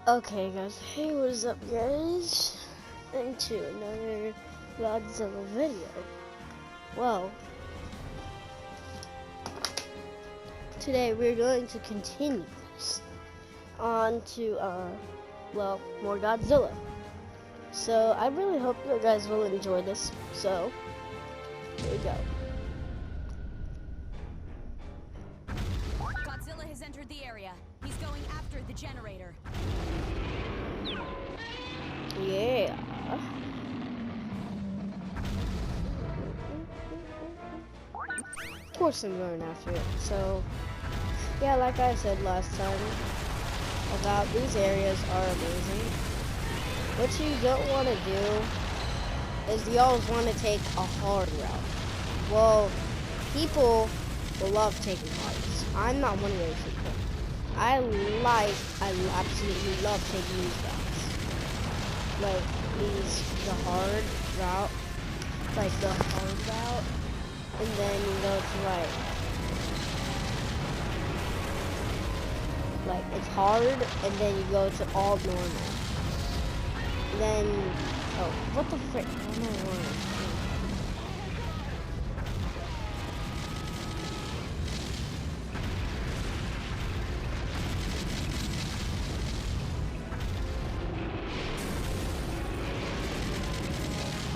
Okay guys, hey, what is up guys? Into another Godzilla video. Well, today we're going to continue this on to, more Godzilla. So I really hope you guys will enjoy this. So, here we go. Godzilla has entered the area. He's going after the generator. Yeah. Of course I'm going after it. So, yeah, like I said last time, about these areas are amazing. What you don't want to do is you always want to take a hard route. Well, people will love taking hards. I'm not one of those people. I absolutely love taking these routes. Like the hard route, like the hard route, and then you go to like it's hard, and then you go to all normal. Then, oh, what the frick? What am I doing?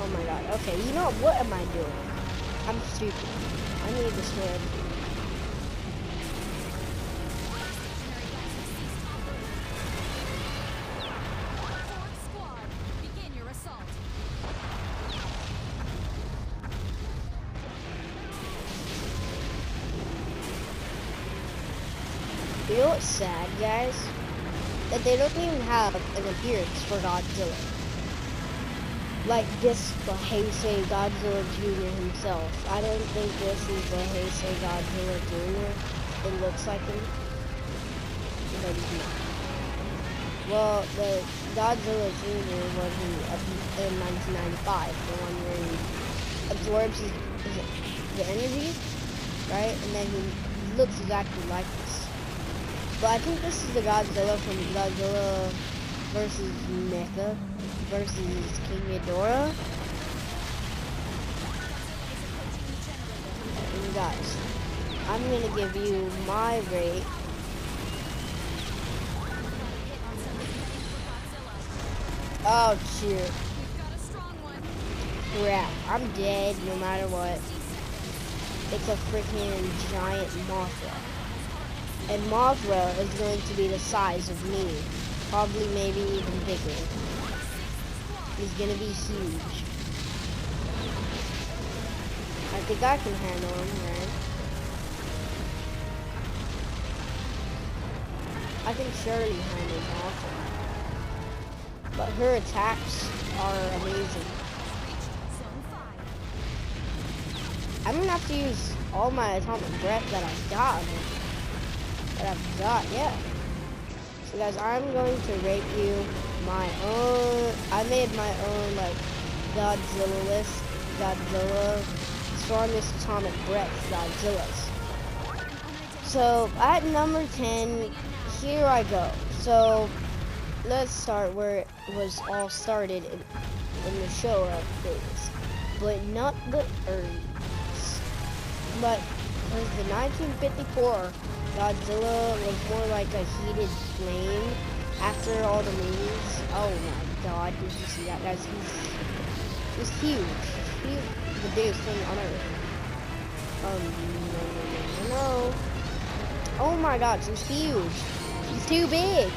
Oh my god. Okay, you know what am I doing? I'm stupid. I need to swim. Squad, begin your assault. You know what's sad, guys? That they don't even have an appearance for Godzilla. Like this, the Heisei Godzilla Jr. himself. I don't think this is the Heisei Godzilla Jr. It looks like him. But he's not. Well, the Godzilla Jr. was in 1995, the one where he absorbs the energy, right? And then he looks exactly like this. But I think this is the Godzilla from Godzilla versus Mecha versus King Ghidorah. And guys, I'm gonna give you my rate. Oh shoot. We've got a strong one. Crap, I'm dead no matter what. It's a freaking giant Mothra. And Mothra is going to be the size of me. Probably maybe even bigger. He's gonna be huge. I think I can handle him, right? I can surely handle Mothra. But her attacks are amazing. Zone 5. I'm gonna have to use all my atomic breath that I've got. Yeah. So guys, I'm going to rate you my own. I made my own like Godzilla list. Godzilla strongest atomic breath Godzillas. So at number 10, here I go. So let's start where it was all started in the show days, but not the earliest. But because the 1954 Godzilla was more like a heated flame after all the movies. Oh my god, did you see that, guys? He's huge. He's the biggest thing on Earth. No. Oh my god, he's huge. He's too big.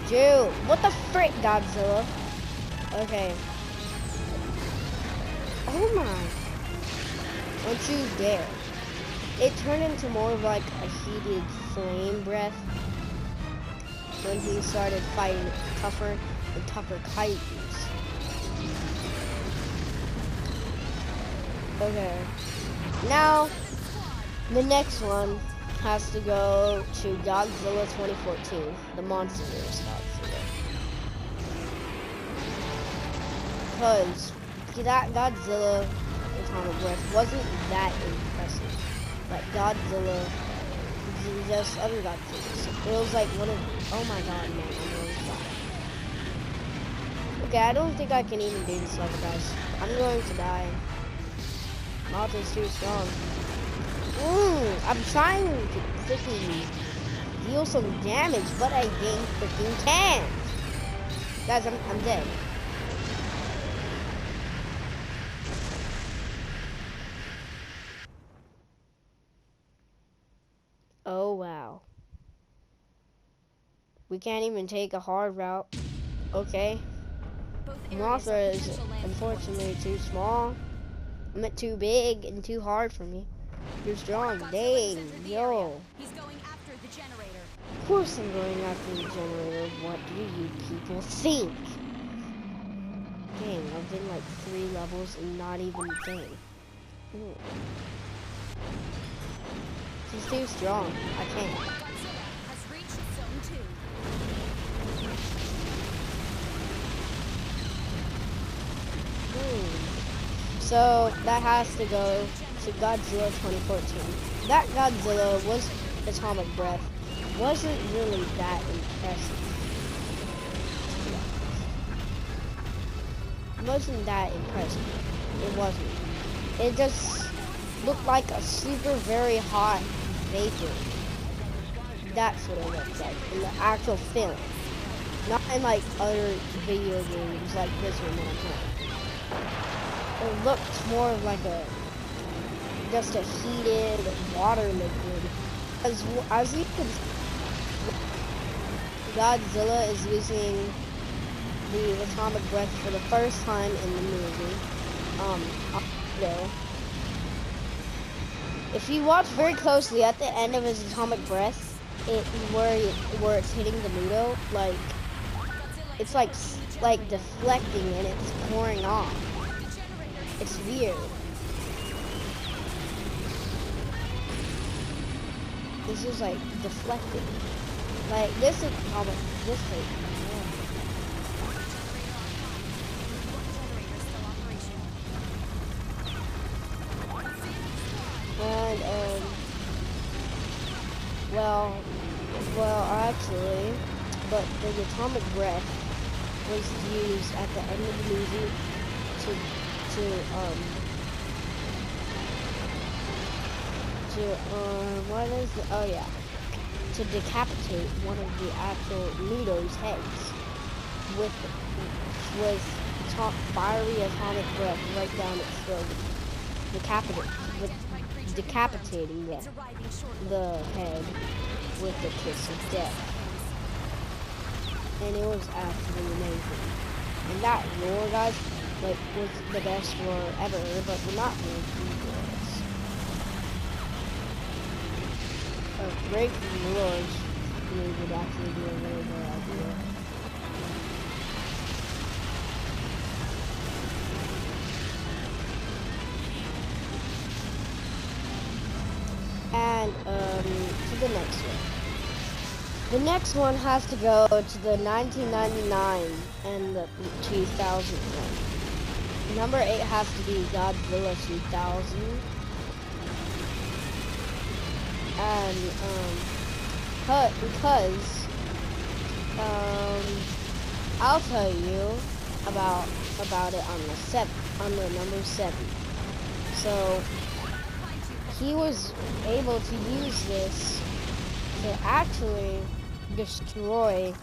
Dude, what the frick, Godzilla? Okay. Oh my. Don't you dare. It turned into more of like a heated flame breath when he started fighting tougher and tougher kaijus. Okay. Now, the next one has to go to Godzilla 2014, the Monsterverse Godzilla. Because that Godzilla atomic breath wasn't that impressive. Like Godzilla just other Godzillas. It was like one of, oh my god, man, I'm really sorry. Okay, I don't think I can even do this level, guys. I'm going to die. Malta's too strong. I'm trying to freaking deal some damage, but I didn't freaking can't. Guys, I'm dead. Oh wow. We can't even take a hard route. Okay. Mothra is unfortunately too small. I meant too big and too hard for me. You're strong. Dang, yo. He's going after the generator. Of course I'm going after the generator. What do you people think? Dang, I've been like 3 levels and not even dang. He's too strong. I can't. Godzilla has reached zone 2. So that has to go to Godzilla 2014. That Godzilla was Atomic Breath. Wasn't really that impressive. It wasn't that impressive. It wasn't. It just looked like a super very hot vapor. That's what it looked like in the actual film. Not in like other video games like this one that I'm playing. It looked more of like just a heated water liquid. As you can see, Godzilla is using the Atomic Breath for the first time in the movie. If you watch very closly at the end of his Atomic Breath, where it's hitting the Muto, like it's like deflecting and it's pouring off. It's weird. This is like deflecting. Like this is almost this thing. And well actually, but the Atomic Breath was used at the end of the movie to decapitate one of the actual Muto's heads with fiery Atomic Breath right down its throat, decapitating the head with the kiss of death. And it was absolutely amazing. And that roar, guys, like was the best roar ever, but we're not going to do this. A break from the roars would actually be a really good idea. And to the next one. The next one has to go to the 1999 and the 2000 one. Number 8 has to be Godzilla 2000. And because I'll tell you about it on the number 7. So he was able to use this to actually destroy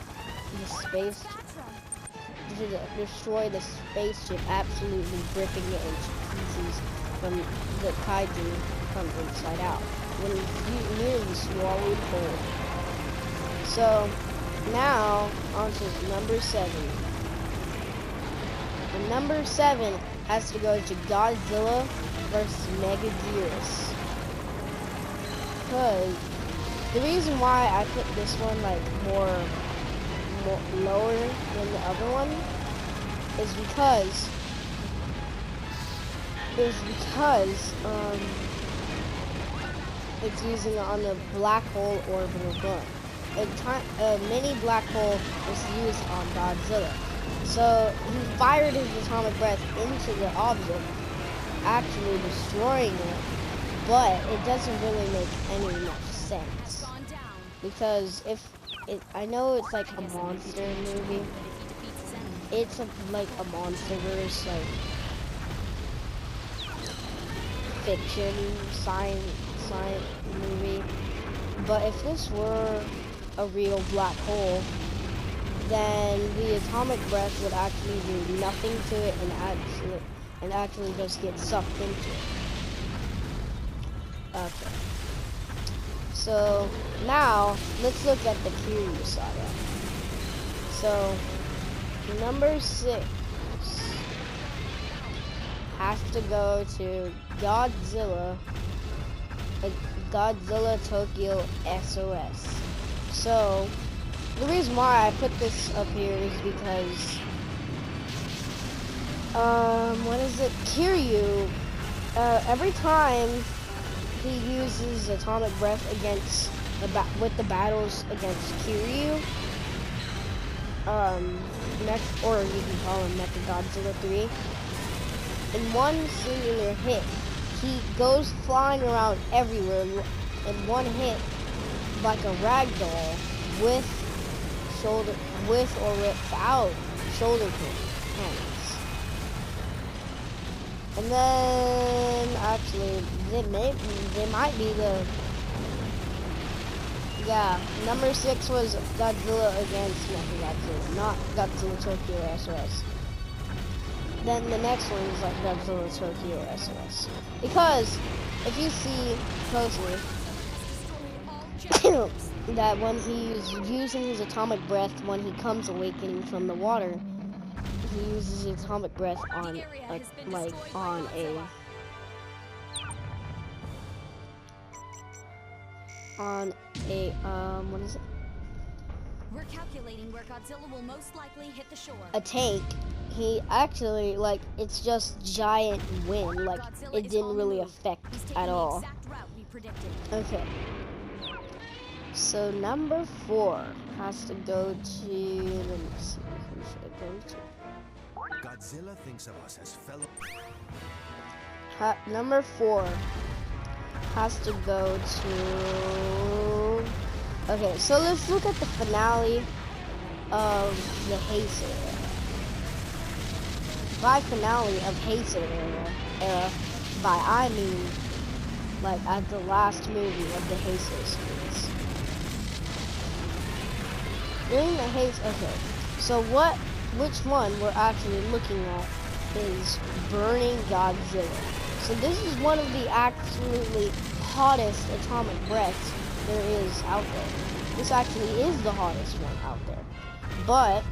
the spaceship, absolutely ripping it into pieces from the kaiju from inside out when he nearly swallowed whole. So now on to number 7. And number 7 has to go to Godzilla versus Megaguirus. Because the reason why I put this one like more lower than the other one is because it's using it on the black hole orbital gun. A mini black hole was used on Godzilla. So he fired his Atomic Breath into the object, actually destroying it, but it doesn't really make any much sense. because if it, I know it's like a monster movie. It's like a monsterverse, like fiction, science movie. But if this were a real black hole, then the atomic breath would actually do nothing to it and actually just get sucked into it. Okay. So now let's look at the Kiryu saga. So number 6 has to go to Godzilla Tokyo SOS. So the reason why I put this up here is because what is it? Kiryu, every time he uses atomic breath against with the battles against Kiryu, or you can call him Mechagodzilla 3. In one singular hit, he goes flying around everywhere in one hit like a ragdoll with or without shoulder hands. And then actually they might be the number 6 was Godzilla against Mechagodzilla, not Godzilla Tokyo SOS. Then the next one is like Godzilla Tokyo SOS. Because if you see closely that when he's using his atomic breath when he comes awakening from the water, he uses his atomic breath on what is it? We're calculating where Godzilla will most likely hit the shore. A tank. He actually, like, it's just giant wind, like Godzilla it didn't really affect at all. The exact route we predicted. Okay. So number 4 has to go to, let me see, who should I go to? Godzilla thinks of us as fellow. Number 4 has to go to, okay, so let's look at the finale of the Heisei era. By finale of Heisei era, by I mean like at the last movie of the Heisei series. During the Heisei, okay, so which one we're actually looking at is Burning Godzilla. So this is one of the absolutely hottest atomic breaths there is out there. This actually is the hottest one out there. But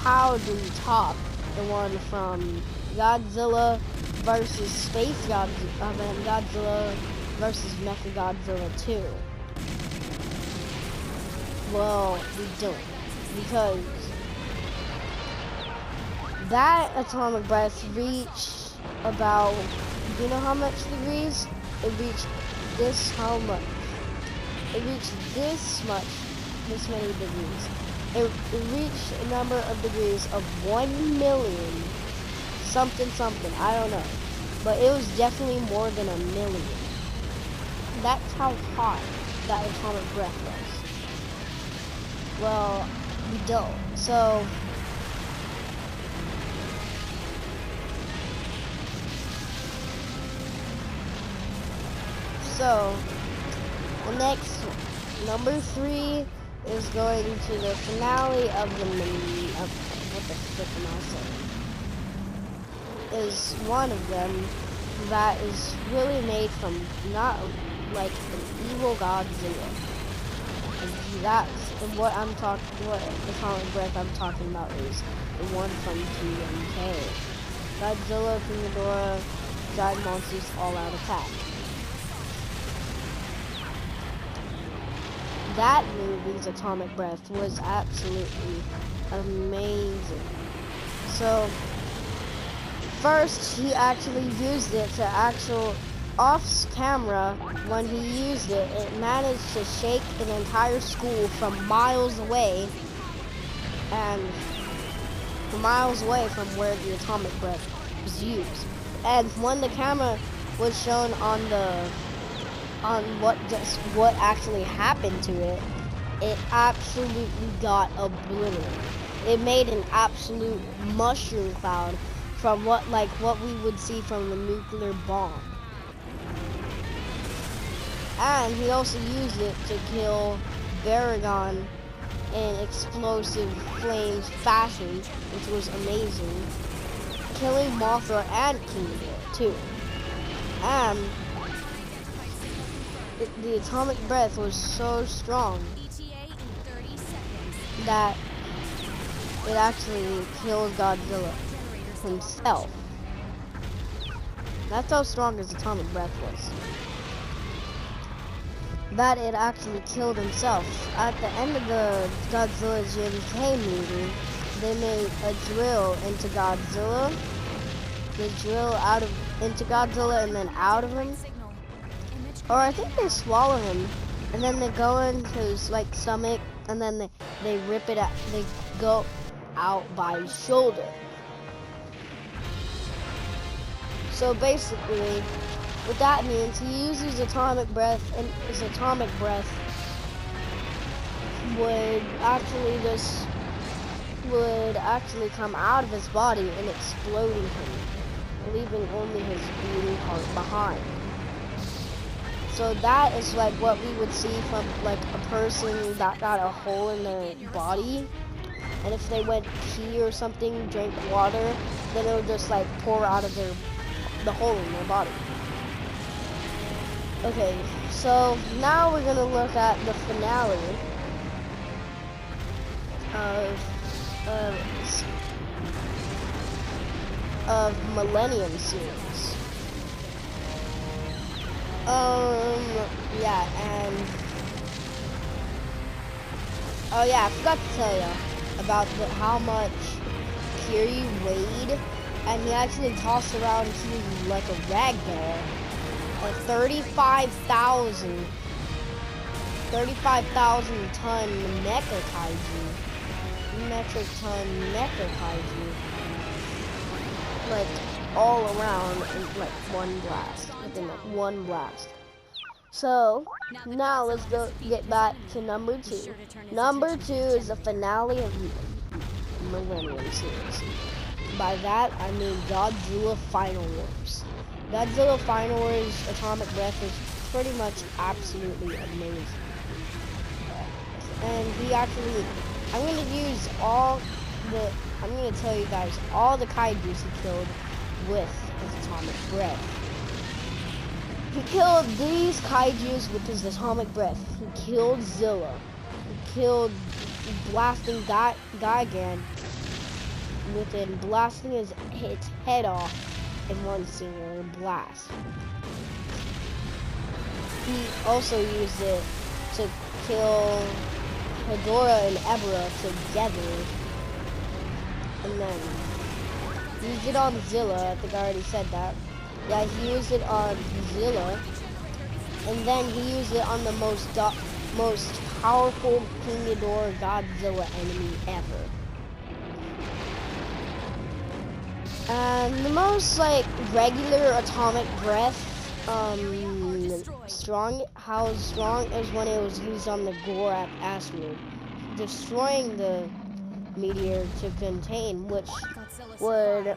how do we top the one from Godzilla versus Godzilla versus Mechagodzilla 2? Well, we don't, because that atomic breath reached about, do you know how much degrees? It reached this many degrees. It reached a number of degrees of 1 million something, I don't know. But it was definitely more than 1 million. That's how hot that atomic breath was. Well, we don't. So the next one, number 3 is going to the finale of what the frick am I saying? Is one of them that is really made from not like an evil Godzilla. And that's what what atomic breath I'm talking about is the one from TMK. Godzilla, King Ghidorah, Giant Monsters All Out Attack. That movie's atomic breath was absolutely amazing. So first he actually used it to off camera. When he used it, it managed to shake an entire school from miles away, and from miles away from where the atomic breath was used. And when the camera was shown on what actually happened to it, it absolutely got obliterated. It made an absolute mushroom cloud from what we would see from the nuclear bomb. And he also used it to kill Baragon in explosive flames fashion, which was amazing. Killing Mothra and King Ghidorah too. And the atomic breath was so strong that it actually killed Godzilla himself. That's how strong his atomic breath was. That it actually killed himself. At the end of the Godzilla Jim K movie, they made a drill into Godzilla. They drill into Godzilla and then out of him. Or I think they swallow him, and then they go into his stomach, and then they rip it out. They go out by his shoulder. So basically, what that means, he uses atomic breath, and his atomic breath would actually come out of his body and exploding him, leaving only his beating heart behind. So that is what we would see from a person that got a hole in their body, and if they went pee or something, drank water, then it would just pour out of the hole in their body. Okay, so now we're gonna look at the finale of Millennium series. Yeah, and oh yeah, I forgot to tell you about how much Kiri weighed, and he actually tossed around Kiri like a rag doll. 35,000 ton mecha kaiju. Metric ton mecha kaiju. All around in one blast. Within one blast. So now let's get back to number 2. Number 2 is the finale of Millennium series. By that I mean Godzilla Final Wars. Godzilla Final Wars Atomic Breath is pretty much absolutely amazing. And I'm gonna tell you guys all the kaijus he killed with his Atomic Breath. He killed these kaijus with his Atomic Breath. He killed Zilla. He killed blasting Gigan within blasting his head off in one singular blast. He also used it to kill Hedorah and Ebra together. And then he used it on Zilla. I think I already said that. Yeah, he used it on Zilla. And then he used it on the most powerful King Ghidorah Godzilla enemy ever. And the most regular atomic breath, how strong is when it was used on the Gorak asteroid, destroying the meteor to contain, which would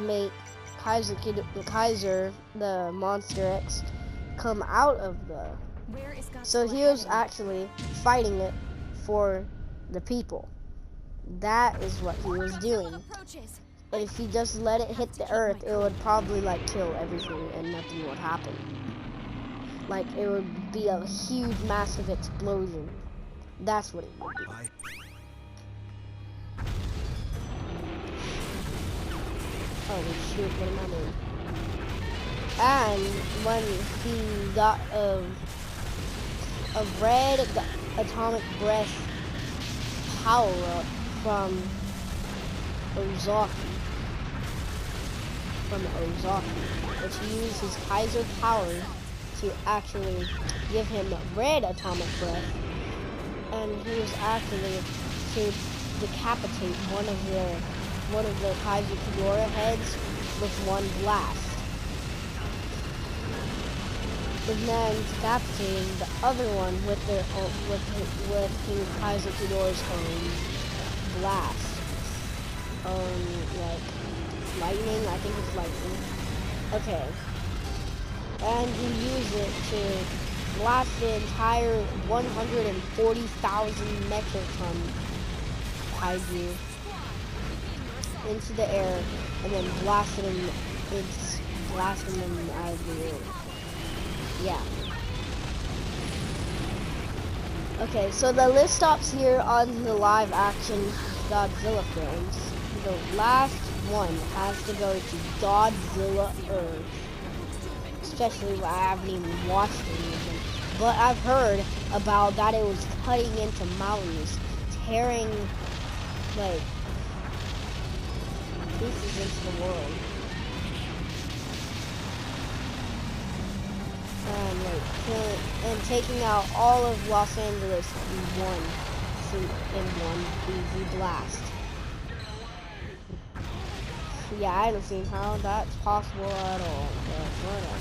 make Kaiser, the Monster X, come out of the. So he was actually fighting it for the people. That is what he was doing. And if he just let it hit the earth, it would probably kill everything and nothing would happen. It would be a huge, massive explosion. That's what it would be. Oh shoot, what am I doing? And when he got a red atomic breath power up from Ozaki, which he used his Kaiser power to actually give him red atomic breath, and he was actually to decapitate one of the Kaiser Ghidorah heads with one blast. and then decapitating the other one with their own, with King Kaiser Ghidorah's own blast. Like lightning. I think it's lightning. Okay. And he used it to blast the entire 140,000 metric ton kaiju into the air, and then blasted him out of the air. Yeah. Okay, so the list stops here on the live action Godzilla films. The last one has to go to Godzilla Earth. Especially when I haven't even watched any of them. But I've heard about that it was cutting into mountains, tearing like pieces into the world. And like killing and taking out all of Los Angeles in one easy blast. Yeah, I haven't seen how that's possible at all, but whatever.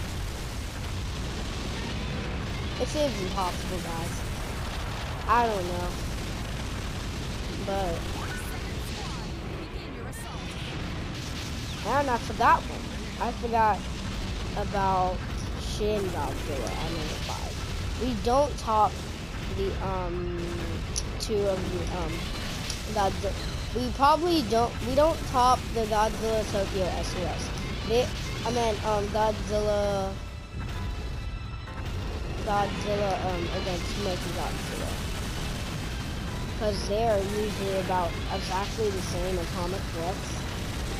It seems impossible, guys. I don't know. But and I forgot one. I forgot about Shin Godzilla on number 5. We don't top the two of the Godzilla. We don't top the Godzilla Tokyo SOS. Godzilla against Mechagodzilla. Because they are usually about exactly the same atomic breaths,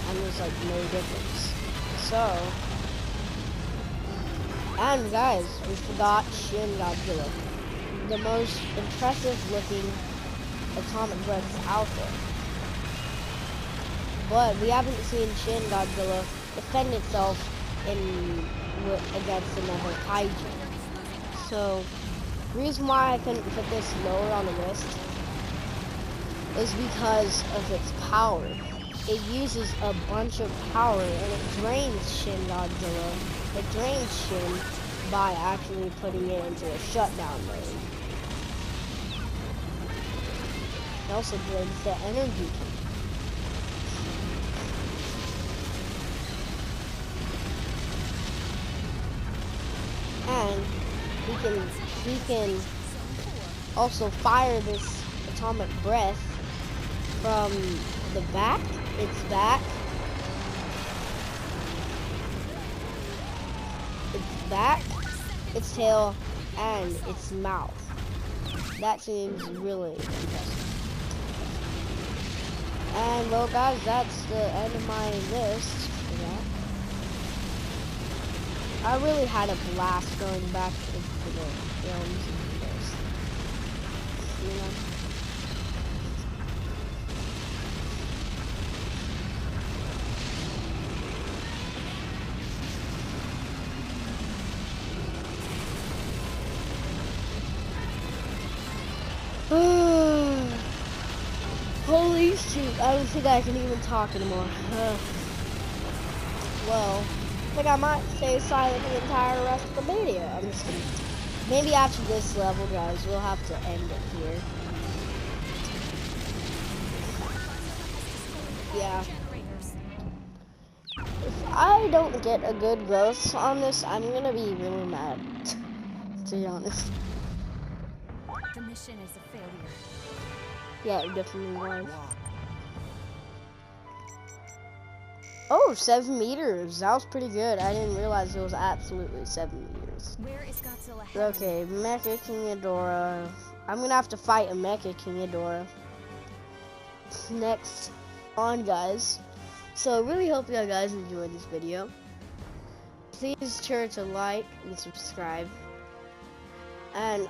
and there's like no difference. So, and guys, we forgot Shin Godzilla, the most impressive looking atomic breaths out there. But we haven't seen Shin Godzilla defend itself against another kaiju. So, the reason why I couldn't put this lower on the list is because of its power. It uses a bunch of power and it drains Shin Godzilla. It drains Shin by actually putting it into a shutdown mode. It also drains the energy. And he can also fire this atomic breath from the back, its its tail, and its mouth. That seems really impressive. And well guys, that's the end of my list for that. I really had a blast going back into the films and this. You know? Holy shoot, I don't think I can even talk anymore. Well, I think I might stay silent the entire rest of the video. I'm just kidding. Maybe after this level, guys, we'll have to end it here. Yeah. If I don't get a good growth on this, I'm gonna be really mad, to be honest. The mission is a failure. Yeah, it definitely was. Oh, 7 meters. That was pretty good. I didn't realize it was absolutely 7 meters. Where is Godzilla headed? Okay, Mecha King Ghidorah. I'm gonna have to fight a Mecha King Ghidorah next on, guys. So I really hope you guys enjoyed this video. Please be sure to like and subscribe. And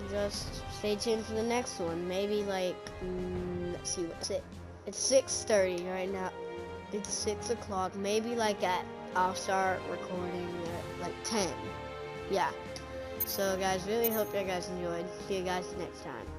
just stay tuned for the next one. Maybe like let's see what's it. It's 6:30 right now. It's 6 o'clock. Maybe like I'll start recording at like 10. Yeah. So guys, really hope you guys enjoyed. See you guys next time.